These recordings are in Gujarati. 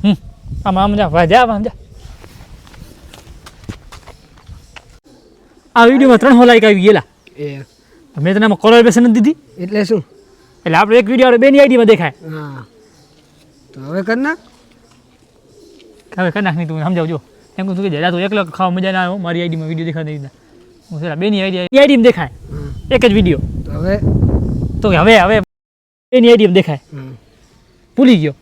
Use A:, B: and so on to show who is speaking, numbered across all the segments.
A: આમ જા વાજા આમ જા આ વિડીયોમાં 300 લાઈક આવી ગયેલા એ મેં તને આમાં કોલેબરેશન નથી દીધી
B: એટલે શું
A: એટલે આપણે એક વિડીયો આપણે બેની આઈડીમાં દેખાય
B: હા તો હવે કર નાખ
A: હવે કરી નાખ નહીં તું સમજાવજો એમ કહું કે જા તું એકલો ખાવા મજા ના આવ્યો મારી આઈડીમાં વિડીયો દેખાડી દીધા હું છે બેની આઈડીમાં દેખાય એક જ વિડીયો તો હવે હવે બેની આઈડીમાં દેખાય ભૂલી ગયો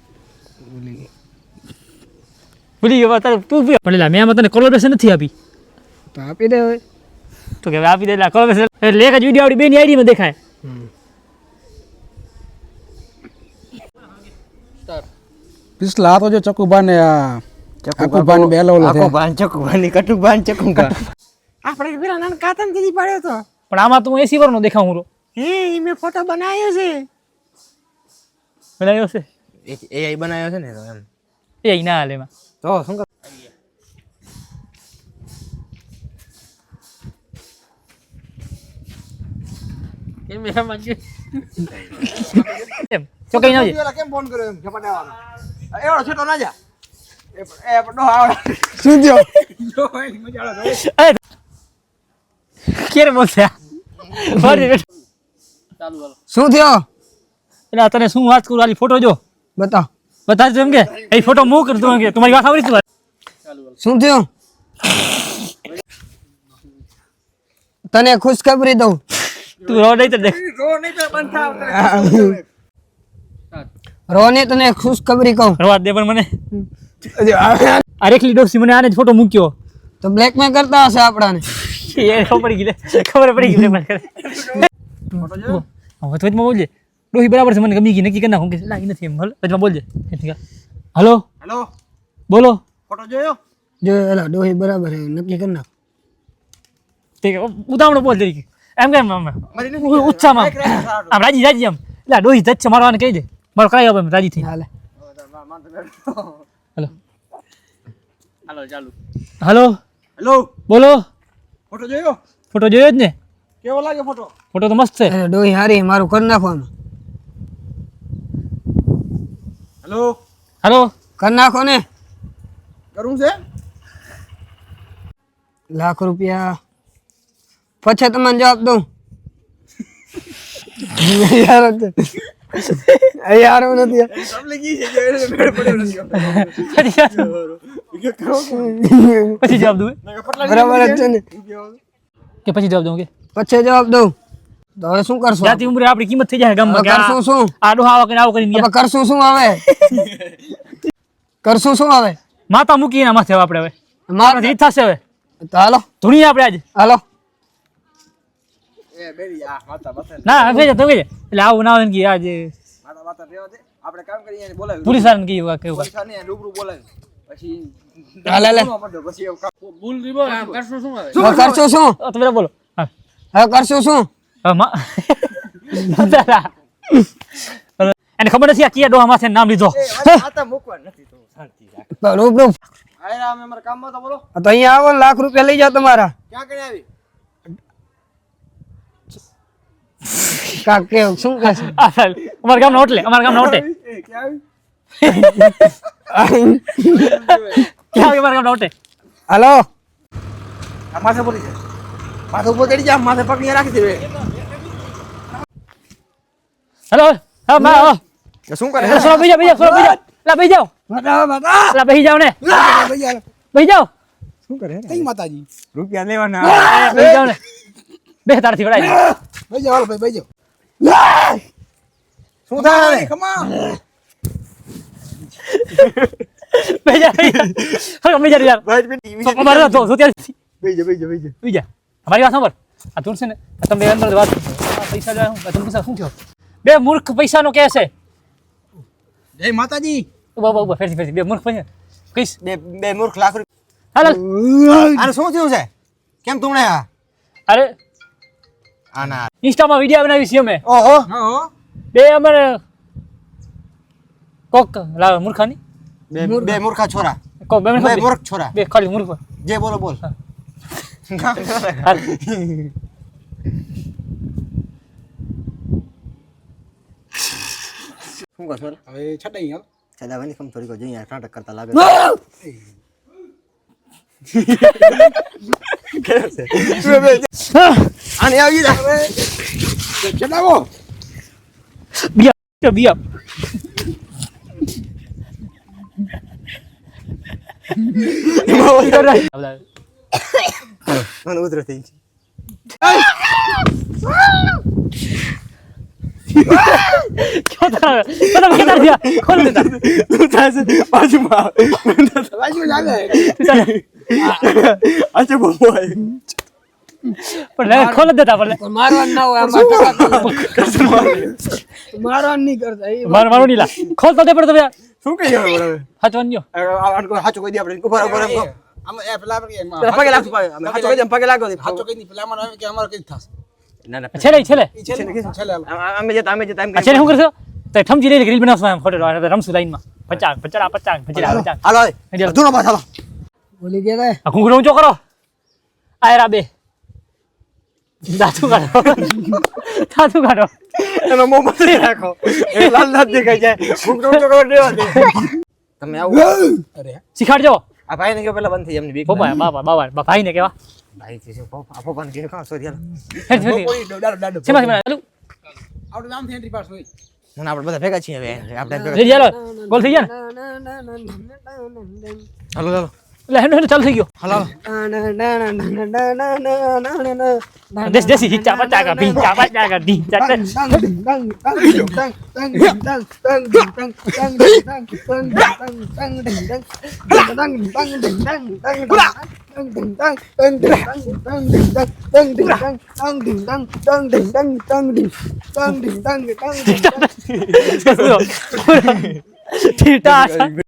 A: તારે તું પણ મેં આમાં તને કોલેબરેશન નથી આપી
B: તો આપી દે હવે
A: તો કે આપી દે એટલે કોલેબરેશન એટલે એક જ વિડીયો આપણી બેની આઈડીમાં દેખાય
C: पिछला तो जो चकुबा ने चकुबा ने बेलो लो
B: ચકુબાન ચકુબાની કટુબાન ચકુબા આપણે પેલા નાન કાતન કીધી પાડ્યો તો
A: પણ આમાં તું 80 વર્ષનો દેખાવ હું
B: હે મે ફોટો બનાવ્યો છે
A: બનાવ્યો છે
B: એઆઈ બનાવ્યો છે ને તો એમ
A: એ ના હાલે એમાં
B: તો શું કર
A: કેમ એમાં એમ તો કઈ ના
B: કેમ ફોન કર્યો એમ ઝપટાવાનો એવડો છોટો ના જા એ ડો આવડે શું થયો જો એની મજાળો
A: અરે કેરે બોલશે ફરી બેઠો ચાલુ હાલો
B: શું થયો
A: એટલે તને શું વાત કરું આલી ફોટો જો
B: બતાવ
A: બતાજ એમ કે એ ફોટો મૂક તું કે તમારી વાત આવડી તું
B: શું થયું તને ખુશખબરી દઉં
A: તું રો નહીં તો દેખ
B: રો નહીં તો બંધ થાવ રો ને તને ખુશખબરી કહું
A: રવા દે પણ મને આરેખલી ડોસી મને આને જ ફોટો મૂક્યો
B: તો બ્લેકમેલ કરતા હશે આપણાને
A: એ ખબર પડી ગઈ મને કરે ફોટો જો હવે તો વચમાં બોલજે ડોહી બરાબર છે મને ગમી ગઈ નક્કી કરી નાખું કે લાગી નથી એમ વચમાં બોલજે હલો
B: હેલો
A: બોલો
B: ફોટો જોયો જો એલા ડોહી બરાબર છે નક્કી કરી નાખ
A: તે ઉતાવળો બોલ જરી એમ કે ઉત્સાહમાં આમ રાજી આમ એટલે ડોહી જજ છે મારવાને કહી દે મારો કરાઈ આવે રાજી થઈ
B: હાલે
A: હલો હાલો ચાલુ હલો
B: હેલો
A: બોલો
B: ફોટો
A: જોયો જ ને
B: કેવો લાગે
A: ફોટો તો મસ્ત છે
B: અરે ડોહી હારી મારું કરી નાખવાનું
A: હલો
B: કરી નાખો ને
C: करूं से
B: लाख रुपया પછી તમને જવાબ દઉં યાર નથી
A: પછી જવાબ દઉં
B: બરાબર જ છે ને
A: કે પછી જવાબ દઉં કે
B: પછી જવાબ દઉં તો હવે શું કરશું
A: જાતિ ઉંમરે આપણી કિંમત થઈ જાય ગામમાં
B: કરશું શું
A: આડો આવો કરીને
B: હવે કરશું શું હવે કરશું શું હવે
A: માતા મૂકી એના માથે આપણે હવે
B: મારે
A: જીત થશે હવે
B: તો હાલો
A: ધૂણી આપણે આજે
B: હાલો
C: ए बेरी आ माता बता
A: ના ભેજ તો ભેજ એટલે આવું ના હોય કે આજે
C: माता बता रेवा दे આપણે કામ કરીએ અને બોલાવી
A: પોલીસ વાળાને કીધું કેવું
C: પૈસા ને રૂબરૂ બોલાવી પછી
B: હાલે લે
C: પછી
A: ભૂલ રીબો કરશું શું આવે
B: કરશું શું
A: તો મેરા બોલો હા
B: હવે કરશું શું
A: એને ખબર નથી આ કિયા ડોહા માથે નામ લીધો
C: માતા મૂકવા નથી તો શાંતિ રાખ
B: રૂબરૂ
C: આયરા અમે અમારા કામમાં તો બોલો
B: તો અહીંયા આવો લાખ રૂપિયા લઈ જાઓ તમારા
C: ક્યાં કરી આવી
B: કા કે શું કહે છે
A: અમારા ગામનો હોટલે
C: ક્યાં આવી
A: ક્યાં અમારા ગામનો હોટલે
B: હાલો
C: આ માથે પડી જાય માથે ઉપર ચડી જા માથે પગ અહીંયા રાખી દેવે
A: હેલો હા મા
C: શું કરે
A: સોળો બીજા લા બેહી જાઓ
B: બતા
A: લા બેહી જાઓ ને બેહી જાઓ
C: શું કરે
B: કઈ માતાજી
C: રૂપિયા લેવાના
A: બેહી જાઓ ને બે તારથી વડાઈ
B: ભાઈ જાઓ ભાઈ ભાઈ જાઓ
C: શું થાય ખમા
A: બેહી જા હા બેહી જા યાર
C: ભાઈ બેટી
A: તો અમારે તો સોત્યાસી
C: બેઈ જા
A: અમારી વાત સાંભળ આ તું છે ને તમે અંદર વાત પૈસા જાય હું તમે પૈસા શું થયો બે મૂર્ખ પૈસાનો કે છે
C: જય માતાજી
A: ઉભા ફેરથી બે મૂર્ખ પૈસા કઈશ
C: બે મૂર્ખ લાખ રૂપિયા
A: હાલ
C: આને શું થયું છે કેમ તુમણે આ
A: અરે
C: આના
A: ઇન્સ્ટામાં વિડિયો બનાવી છે અમે
C: ઓહો
A: બે અમારે કોક લાવ મૂર્ખાની
C: બે મૂર્ખા છોરા
A: કોક બે
C: બે મૂર્ખ છોરા
A: બે ખાલી મૂર્ખ
C: જે બોલો બોલ
A: હાલ
C: શું કહો છોરા
B: હવે છટાઈ હાલ સદાવાની કમ થોડી કો જોઈએ નાટક કરતા લાગે આને આવી જા ચડાવો
A: બિયા
B: મને ઉતરો થઈ
A: ક્યાં તારા બધા કેતા રહ્યા ખોલ દેતા
B: તું થાશે બાજુમાં અચ્છા બોય
A: પણ લે ખોલ દેતા પણ
D: મારવાનું ના હોય મારવાનું નહીં કરતા એ
A: મારો નહીં લા ખોલ તો દે પણ તમે
B: શું કહી હવે
A: હાચવાન જો
B: હાચો કોઈ દે આપણે ઉપર ઉપર
C: આમ એ પેલા આપણે કે
B: પગે લાગતું પાડે અમે હાચો કોઈ દે પગે લાગો દે
C: હાચો કઈ ની પેલા મને કે અમાર કઈ થાશે
B: ના ના
A: છેલે
C: છેલ્લે
B: અમે જતા એમ
A: છેલે શું કરશો તો ઠમજી લઈને રીલ બનાવશો એમ ફોટો રમશું લાઈનમાં 50 50
B: હાલો ધૂનો પાસ હાલો
D: બોલી ગયા
A: આ ઘૂંઘરો ઊંચો કરો આયરા બે દાતું કાઢો
B: એનો મોં મસળી રાખો એ લાલ લાલ દેખાય જાય ભૂખ તો કરો દેવા દે તમે આવો
C: અરે
A: શીખાડજો
B: આ ભાઈને કે પેલા બંધ થઈ એમની બીક
A: બાબા ભાઈને કેવા
B: ભાઈ છે પપ્પાને કે કાં સોરી હાલો
C: કોઈ દાડો દાડો
A: સેમાં ચાલુ
C: આપણું નામ એન્ટ્રી પાસ હોય
B: મને આપણે બધા ભેગા છીએ હવે આપણે ભેગા
A: રેડી હાલો ગોલ થઈ ગયા
B: હાલો હાલો
A: ને હેન્ડ ચાલુ થઈ ગયો
B: હાલો
A: દેશી હિચા પચા કા ભીંચા પચા કા ઢીંચા ઠીટા